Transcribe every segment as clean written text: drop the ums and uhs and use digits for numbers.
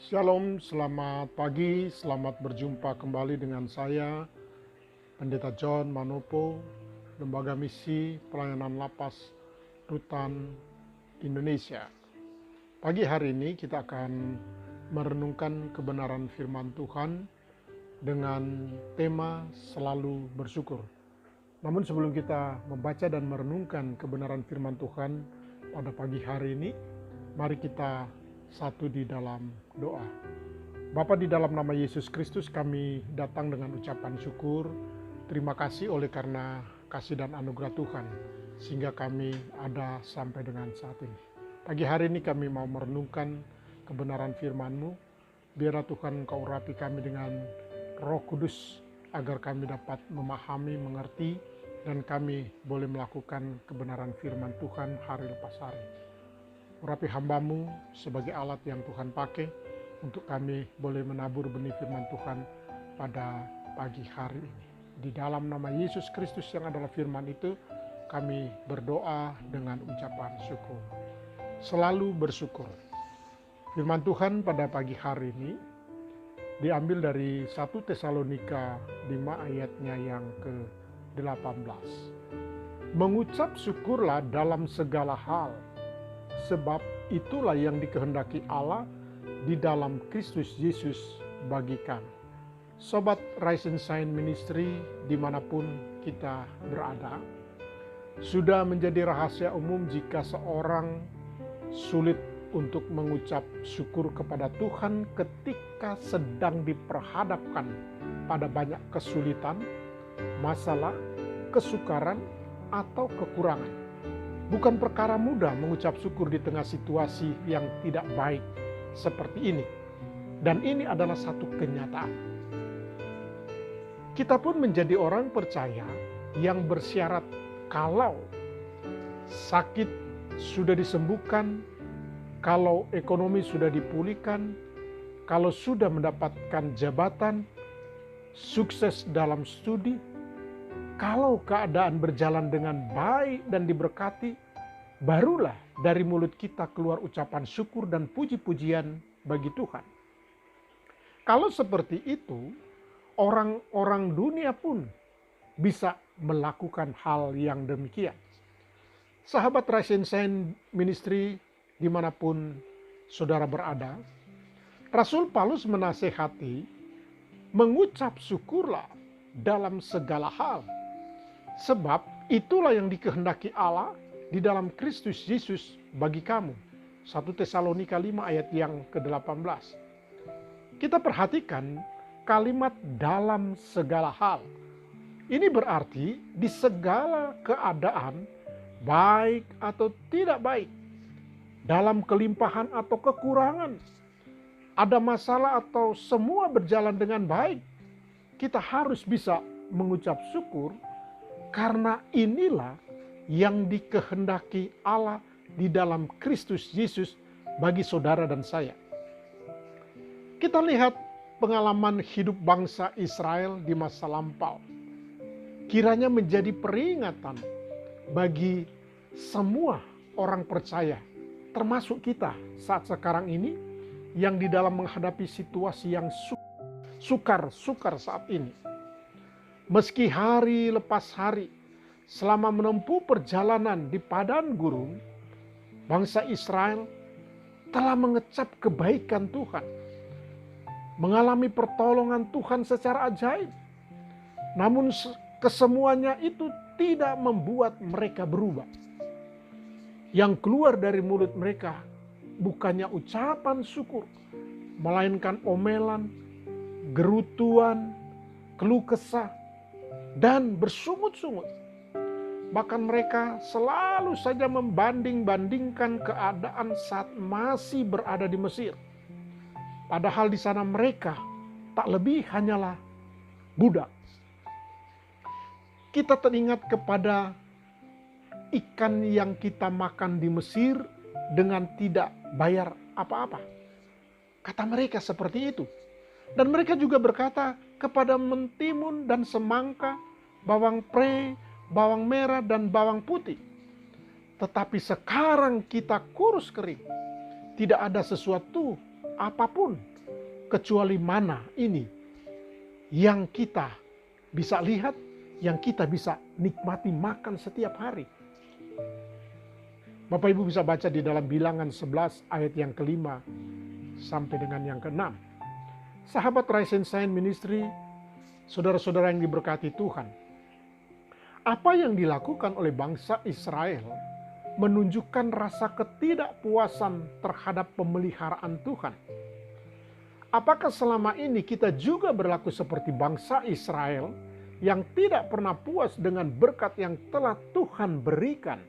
Shalom, selamat pagi, selamat berjumpa kembali dengan saya, Pendeta John Manopo, Lembaga Misi Pelayanan Lapas Rutan Indonesia. Pagi hari ini kita akan merenungkan kebenaran firman Tuhan dengan tema selalu bersyukur. Namun sebelum kita membaca dan merenungkan kebenaran firman Tuhan pada pagi hari ini, mari kita satu di dalam doa. Bapa, di dalam nama Yesus Kristus kami datang dengan ucapan syukur. Terima kasih oleh karena kasih dan anugerah Tuhan sehingga kami ada sampai dengan saat ini. Pagi hari ini kami mau merenungkan kebenaran firman-Mu. Biarlah Tuhan Engkau urapi kami dengan Roh Kudus agar kami dapat memahami, mengerti, dan kami boleh melakukan kebenaran firman Tuhan hari lepas hari. Urapi hamba-Mu sebagai alat yang Tuhan pakai untuk kami boleh menabur benih firman Tuhan pada pagi hari ini. Di dalam nama Yesus Kristus yang adalah firman itu, kami berdoa dengan ucapan syukur. Selalu bersyukur. Firman Tuhan pada pagi hari ini diambil dari 1 Tesalonika 5 ayatnya yang ke-18. Mengucap syukurlah dalam segala hal, sebab itulah yang dikehendaki Allah di dalam Kristus Yesus bagi kami. Sobat Rise and Shine Ministry dimanapun kita berada, sudah menjadi rahasia umum jika seorang sulit untuk mengucap syukur kepada Tuhan ketika sedang diperhadapkan pada banyak kesulitan, masalah, kesukaran, atau kekurangan. Bukan perkara mudah mengucap syukur di tengah situasi yang tidak baik seperti ini. Dan ini adalah satu kenyataan. Kita pun menjadi orang percaya yang bersyarat kalau sakit sudah disembuhkan, kalau ekonomi sudah dipulihkan, kalau sudah mendapatkan jabatan, sukses dalam studi, kalau keadaan berjalan dengan baik dan diberkati, barulah dari mulut kita keluar ucapan syukur dan puji-pujian bagi Tuhan. Kalau seperti itu, orang-orang dunia pun bisa melakukan hal yang demikian. Sahabat Rise and Shine Ministry dimanapun saudara berada, Rasul Paulus menasehati, mengucap syukurlah dalam segala hal. Sebab itulah yang dikehendaki Allah di dalam Kristus Yesus bagi kamu. 1 Tesalonika 5 ayat yang ke-18. Kita perhatikan kalimat dalam segala hal. Ini berarti di segala keadaan, baik atau tidak baik, dalam kelimpahan atau kekurangan, ada masalah atau semua berjalan dengan baik, kita harus bisa mengucap syukur. Karena inilah yang dikehendaki Allah di dalam Kristus Yesus bagi saudara dan saya. Kita lihat pengalaman hidup bangsa Israel di masa lampau. Kiranya menjadi peringatan bagi semua orang percaya, termasuk kita saat sekarang ini yang di dalam menghadapi situasi yang sukar saat ini. Meski hari lepas hari, selama menempuh perjalanan di padang gurun, bangsa Israel telah mengecap kebaikan Tuhan, mengalami pertolongan Tuhan secara ajaib. Namun kesemuanya itu tidak membuat mereka berubah. Yang keluar dari mulut mereka bukannya ucapan syukur, melainkan omelan, gerutuan, keluh kesah, dan bersungut-sungut. Bahkan mereka selalu saja membanding-bandingkan keadaan saat masih berada di Mesir. Padahal di sana mereka tak lebih hanyalah budak. Kita teringat kepada ikan yang kita makan di Mesir dengan tidak bayar apa-apa. Kata mereka seperti itu. Dan mereka juga berkata kepada mentimun dan semangka, bawang pre, bawang merah dan bawang putih. Tetapi sekarang kita kurus kering. Tidak ada sesuatu apapun kecuali mana ini yang kita bisa lihat, yang kita bisa nikmati makan setiap hari. Bapak Ibu bisa baca di dalam Bilangan 11 ayat yang kelima sampai dengan yang keenam. Sahabat Rise and Shine Ministry, saudara-saudara yang diberkati Tuhan, apa yang dilakukan oleh bangsa Israel menunjukkan rasa ketidakpuasan terhadap pemeliharaan Tuhan. Apakah selama ini kita juga berlaku seperti bangsa Israel yang tidak pernah puas dengan berkat yang telah Tuhan berikan,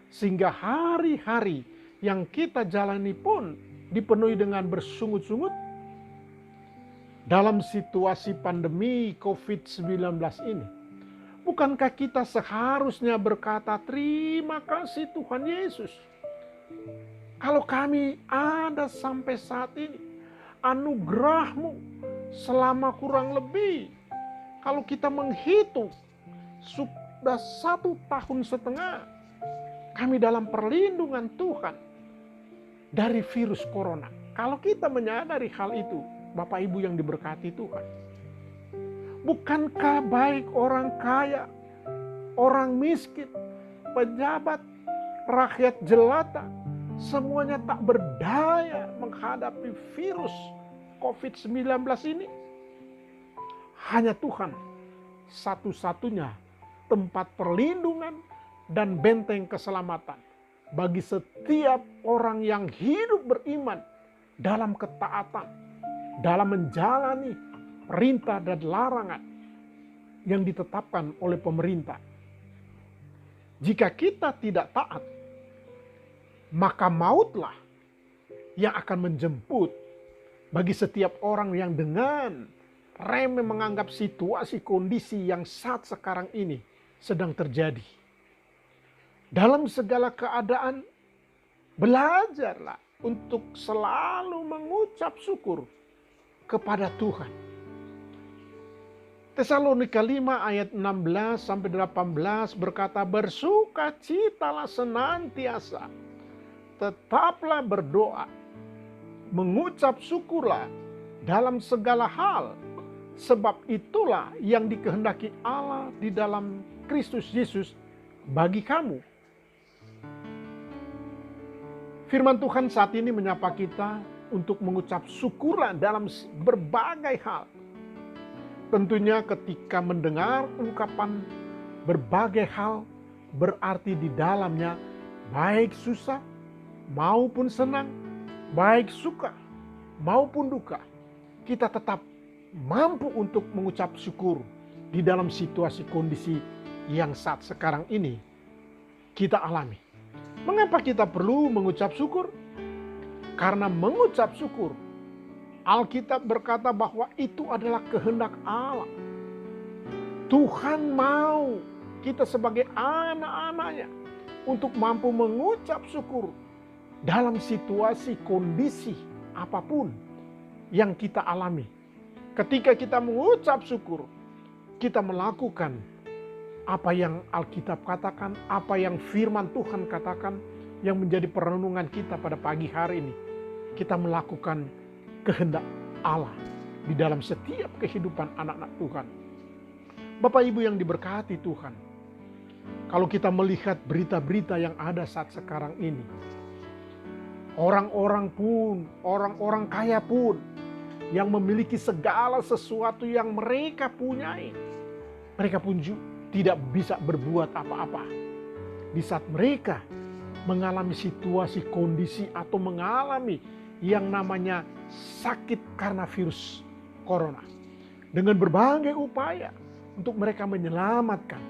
sehingga hari-hari yang kita jalani pun dipenuhi dengan bersungut-sungut? Dalam situasi pandemi COVID-19 ini, bukankah kita seharusnya berkata terima kasih Tuhan Yesus? Kalau kami ada sampai saat ini, anugerah-Mu selama kurang lebih, kalau kita menghitung, sudah 1,5 tahun kami dalam perlindungan Tuhan dari virus corona. Kalau kita menyadari hal itu, Bapak Ibu yang diberkati Tuhan, bukankah baik orang kaya, orang miskin, pejabat, rakyat jelata, semuanya tak berdaya menghadapi virus COVID-19 ini? Hanya Tuhan satu-satunya tempat perlindungan dan benteng keselamatan bagi setiap orang yang hidup beriman dalam ketaatan, dalam menjalani perintah dan larangan yang ditetapkan oleh pemerintah. Jika kita tidak taat, maka mautlah yang akan menjemput bagi setiap orang yang dengan remeh menganggap situasi kondisi yang saat sekarang ini sedang terjadi. Dalam segala keadaan, belajarlah untuk selalu mengucap syukur kepada Tuhan. Tesalonika 5 ayat 16 sampai 18 berkata, bersukacitalah senantiasa, tetaplah berdoa, mengucap syukurlah dalam segala hal, sebab itulah yang dikehendaki Allah di dalam Kristus Yesus bagi kamu. Firman Tuhan saat ini menyapa kita untuk mengucap syukurlah dalam berbagai hal. Tentunya ketika mendengar ungkapan berbagai hal, berarti di dalamnya baik susah maupun senang, baik suka maupun duka, kita tetap mampu untuk mengucap syukur di dalam situasi kondisi yang saat sekarang ini kita alami. Mengapa kita perlu mengucap syukur? Karena mengucap syukur, Alkitab berkata bahwa itu adalah kehendak Allah. Tuhan mau kita sebagai anak-anaknya untuk mampu mengucap syukur dalam situasi kondisi apapun yang kita alami. Ketika kita mengucap syukur, kita melakukan apa yang Alkitab katakan, apa yang firman Tuhan katakan, yang menjadi perenungan kita pada pagi hari ini. Kita melakukan kehendak Allah di dalam setiap kehidupan anak-anak Tuhan. Bapak Ibu yang diberkati Tuhan, kalau kita melihat berita-berita yang ada saat sekarang ini, orang-orang pun, orang-orang kaya pun, yang memiliki segala sesuatu yang mereka punyai, mereka pun tidak bisa berbuat apa-apa. Di saat mereka mengalami situasi kondisi atau mengalami yang namanya sakit karena virus corona. Dengan berbagai upaya untuk mereka menyelamatkan.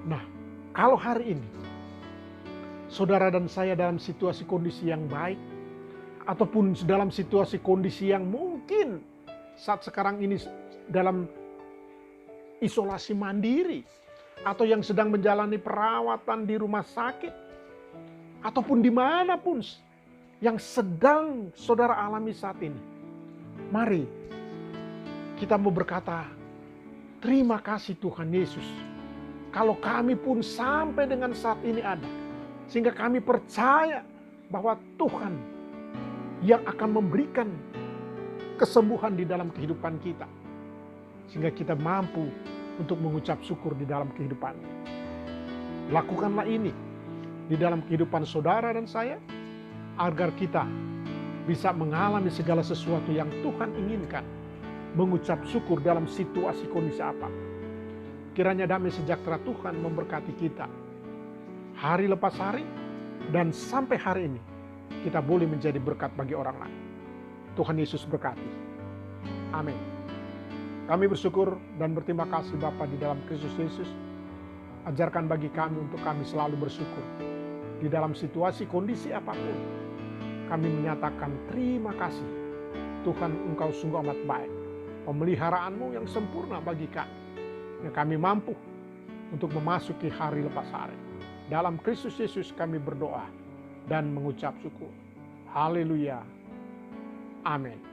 Nah, kalau hari ini saudara dan saya dalam situasi kondisi yang baik, ataupun dalam situasi kondisi yang mungkin saat sekarang ini dalam isolasi mandiri, atau yang sedang menjalani perawatan di rumah sakit, ataupun dimanapun yang sedang saudara alami saat ini, mari kita mau berkata, terima kasih Tuhan Yesus. Kalau kami pun sampai dengan saat ini ada, sehingga kami percaya bahwa Tuhan yang akan memberikan kesembuhan di dalam kehidupan kita, sehingga kita mampu untuk mengucap syukur di dalam kehidupan. Lakukanlah ini di dalam kehidupan saudara dan saya, agar kita bisa mengalami segala sesuatu yang Tuhan inginkan, mengucap syukur dalam situasi kondisi apa. Kiranya damai sejahtera Tuhan memberkati kita hari lepas hari, dan sampai hari ini kita boleh menjadi berkat bagi orang lain. Tuhan Yesus berkati. Amin. Kami bersyukur dan berterima kasih Bapa di dalam Kristus Yesus. Ajarkan bagi kami untuk kami selalu bersyukur di dalam situasi kondisi apapun. Kami menyatakan terima kasih. Tuhan, Engkau sungguh amat baik. Pemeliharaanmu yang sempurna bagi kami, yang kami mampu untuk memasuki hari lepas hari. Dalam Kristus Yesus kami berdoa dan mengucap syukur. Haleluya. Amin.